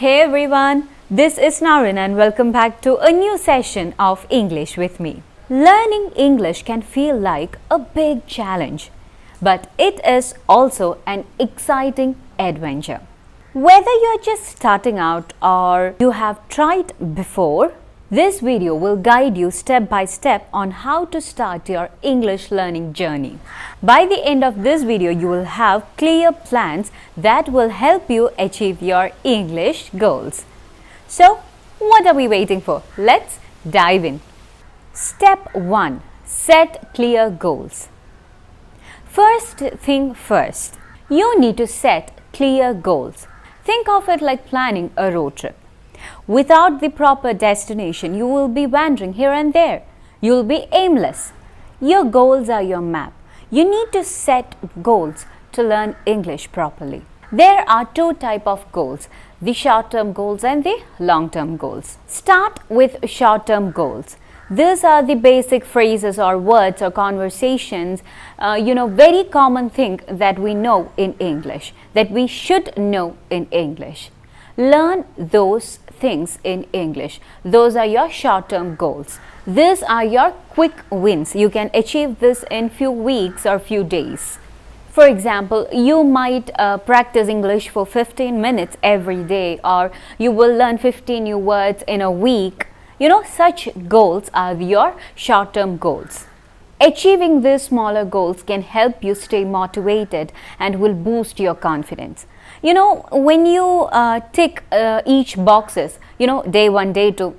Hey everyone, this is Naren and welcome back to a new session of English with me. Learning English can feel like a big challenge, but it is also an exciting adventure. Whether you're just starting out or you have tried before, this video will guide you step by step on how to start your English learning journey. By the end of this video, you will have clear plans that will help you achieve your English goals. So, what are we waiting for? Let's dive in. Step 1. Set clear goals. First thing first, you need to set clear goals. Think of it like planning a road trip. Without the proper destination, you will be wandering here and there. You will be aimless. Your goals are your map. You need to set goals to learn English properly. There are two types of goals, the short-term goals and the long-term goals. Start with short-term goals. These are the basic phrases or words or conversations, very common thing that we know in English, that we should know in English. Learn those things in English. Those are your short-term goals. These are your quick wins. You can achieve this in few weeks or few days. For example, you might practice English for 15 minutes every day, or you will learn 15 new words in a week. Such goals are your short-term goals. Achieving these smaller goals can help you stay motivated and will boost your confidence. When you tick each boxes, day 1, day 2,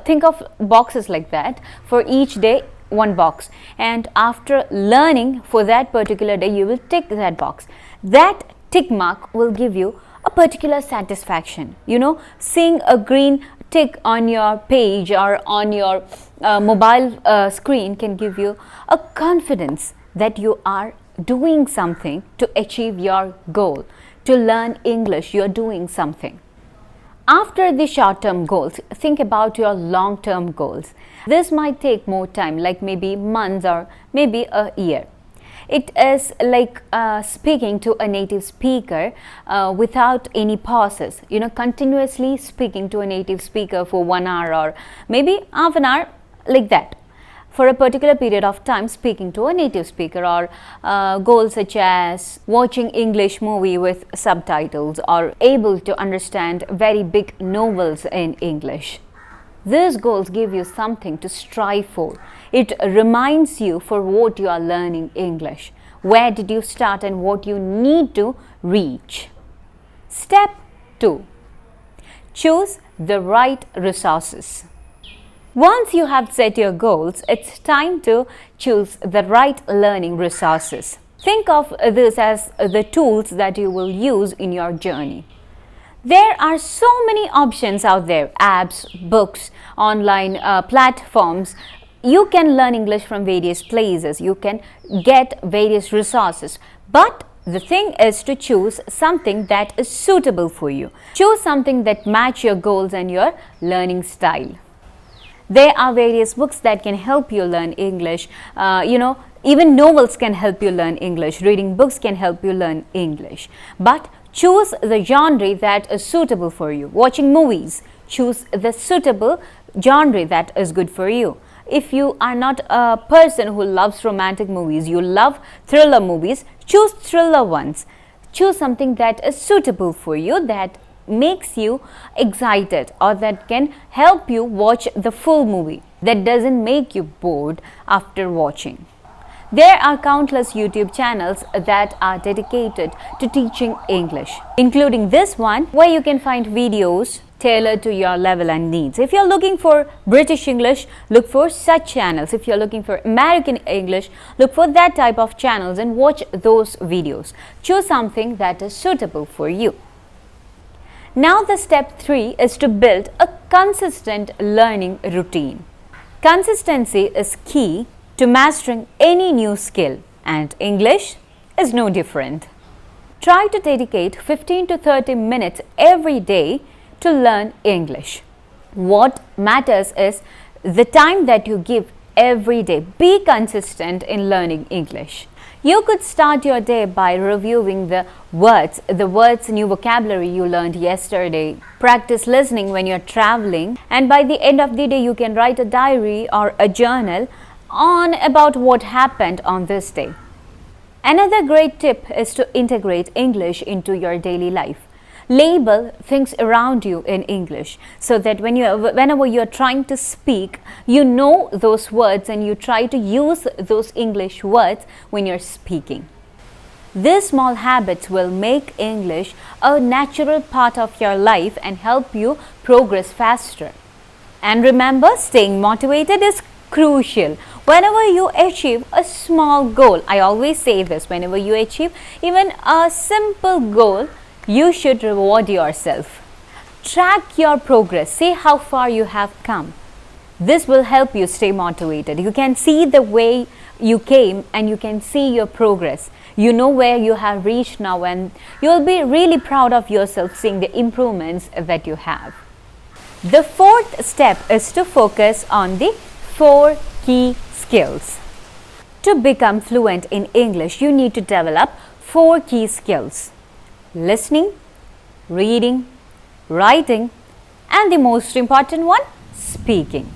think of boxes like that. For each day, one box. And after learning for that particular day, you will tick that box. That tick mark will give you a particular satisfaction. Seeing a green tick on your page or on your mobile screen can give you a confidence that you are doing something to achieve your goal. To learn English, you're doing something. After the short-term goals, think about your long-term goals. This might take more time, like maybe months or maybe a year. It is like speaking to a native speaker without any pauses. Continuously speaking to a native speaker for 1 hour or maybe half an hour, like that. For a particular period of time, speaking to a native speaker, or goals such as watching English movie with subtitles or able to understand very big novels in English. These goals give you something to strive for. It reminds you for what you are learning English. Where did you start and what you need to reach. Step 2. Choose the right resources. Once you have set your goals, it's time to choose the right learning resources. Think of this as the tools that you will use in your journey. There are so many options out there, apps, books, online platforms. You can learn English from various places. You can get various resources. But the thing is to choose something that is suitable for you. Choose something that matches your goals and your learning style. There are various books that can help you learn English. Even novels can help you learn English. Reading books can help you learn English. But choose the genre that is suitable for you. Watching movies, choose the suitable genre that is good for you. If you are not a person who loves romantic movies, you love thriller movies, choose thriller ones. Choose something that is suitable for you, that makes you excited, or that can help you watch the full movie, that doesn't make you bored after watching. There are countless YouTube channels that are dedicated to teaching English, including this one where you can find videos tailored to your level and needs. If you're looking for British English, look for such channels. If you're looking for American English, look for that type of channels and watch those videos. Choose something that is suitable for you. Now the step 3 is to build a consistent learning routine. Consistency is key to mastering any new skill, and English is no different. Try to dedicate 15 to 30 minutes every day to learn English. What matters is the time that you give every day. Be consistent in learning English. You could start your day by reviewing the words, new vocabulary you learned yesterday. Practice listening when you're traveling, and by the end of the day, you can write a diary or a journal on about what happened on this day. Another great tip is to integrate English into your daily life. Label things around you in English so that whenever you're trying to speak, you know those words and you try to use those English words when you're speaking. These small habits will make English a natural part of your life and help you progress faster. And remember, staying motivated is crucial. Whenever you achieve a small goal, I always say this, whenever you achieve even a simple goal, you should reward yourself. Track your progress. See how far you have come. This will help you stay motivated. You can see the way you came and you can see your progress. You know where you have reached now and you'll be really proud of yourself seeing the improvements that you have. The fourth step is to focus on the 4 key skills. To become fluent in English, you need to develop 4 key skills: listening, reading, writing, and the most important one, speaking.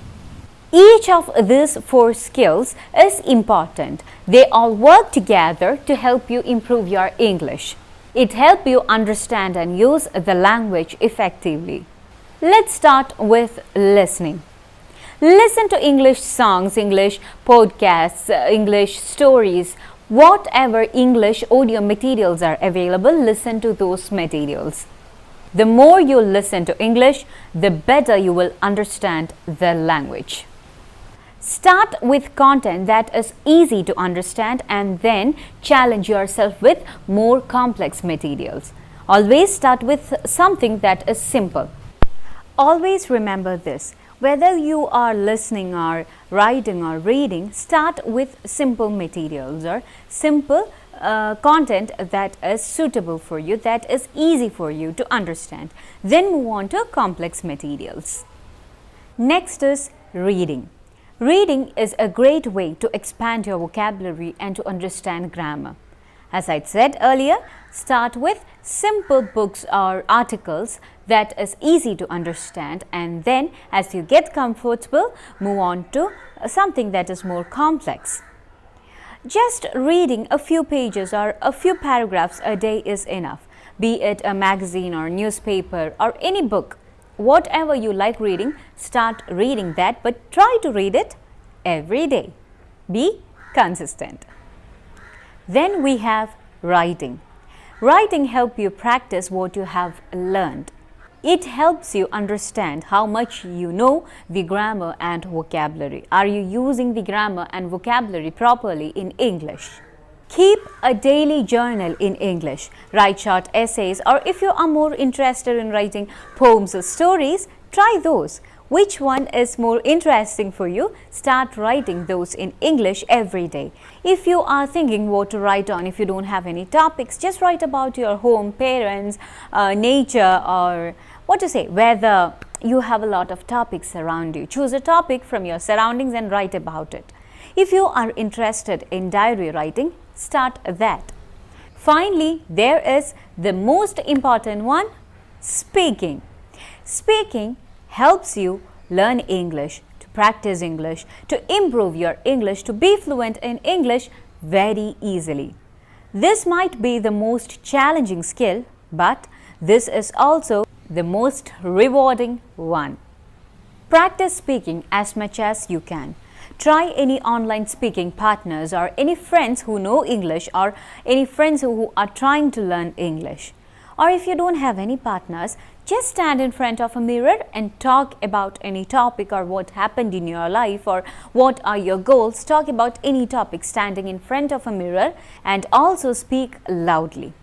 Each of these 4 skills is important. They all work together to help you improve your English. It helps you understand and use the language effectively. Let's start with listening. Listen to English songs, English podcasts, English stories. Whatever English audio materials are available, listen to those materials. The more you listen to English, the better you will understand the language. Start with content that is easy to understand and then challenge yourself with more complex materials. Always start with something that is simple. Always remember this. Whether you are listening or writing or reading, start with simple materials or simple content that is suitable for you, that is easy for you to understand. Then move on to complex materials. Next is reading. Reading is a great way to expand your vocabulary and to understand grammar. As I said earlier, start with simple books or articles that is easy to understand, and then as you get comfortable, move on to something that is more complex. Just reading a few pages or a few paragraphs a day is enough, be it a magazine or newspaper or any book. Whatever you like reading, start reading that, but try to read it every day. Be consistent. Then we have writing. Writing helps you practice what you have learned. It helps you understand how much you know the grammar and vocabulary. Are you using the grammar and vocabulary properly in English? Keep a daily journal in English. Write short essays, or if you are more interested in writing poems or stories, try those. Which one is more interesting for you? Start writing those in English every day. If you are thinking what to write on, if you don't have any topics, just write about your home, parents, nature, or weather. You have a lot of topics around you. Choose a topic from your surroundings and write about it. If you are interested in diary writing, start that. Finally, there is the most important one, speaking. Speaking helps you learn English, to practice English, to improve your English, to be fluent in English very easily. This might be the most challenging skill, but this is also the most rewarding one. Practice speaking as much as you can. Try any online speaking partners or any friends who know English or any friends who are trying to learn English. Or if you don't have any partners, just stand in front of a mirror and talk about any topic or what happened in your life or what are your goals. Talk about any topic standing in front of a mirror and also speak loudly.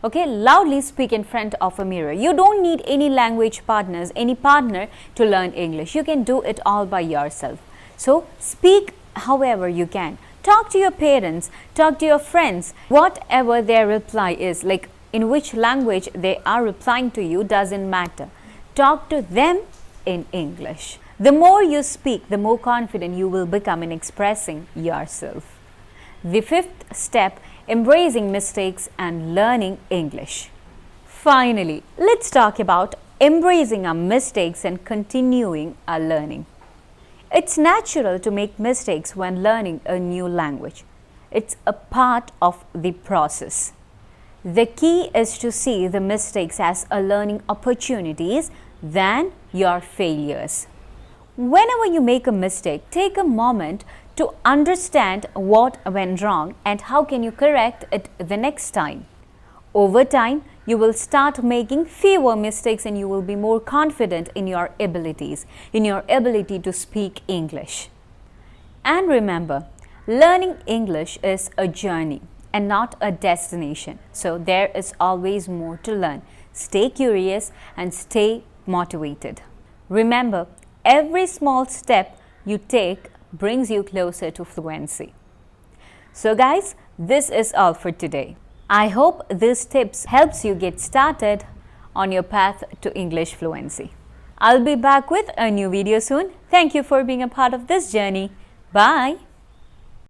Okay, loudly speak in front of a mirror. You don't need any language partners, any partner to learn English. You can do it all by yourself. So speak however you can. Talk to your parents, talk to your friends, whatever their reply is, like in which language they are replying to you doesn't matter. Talk to them in English. The more you speak, the more confident you will become in expressing yourself. The fifth step, embracing mistakes and learning English. Finally, let's talk about embracing our mistakes and continuing our learning. It's natural to make mistakes when learning a new language. It's a part of the process. The key is to see the mistakes as a learning opportunities than your failures. Whenever you make a mistake, take a moment to understand what went wrong and how can you correct it the next time. Over time, you will start making fewer mistakes and you will be more confident in your abilities, in your ability to speak English. And remember, learning English is a journey and not a destination. So there is always more to learn. Stay curious and stay motivated. Remember, every small step you take brings you closer to fluency. So guys, this is all for today. I hope these tips helps you get started on your path to English fluency. I'll be back with a new video soon. Thank you for being a part of this journey. Bye.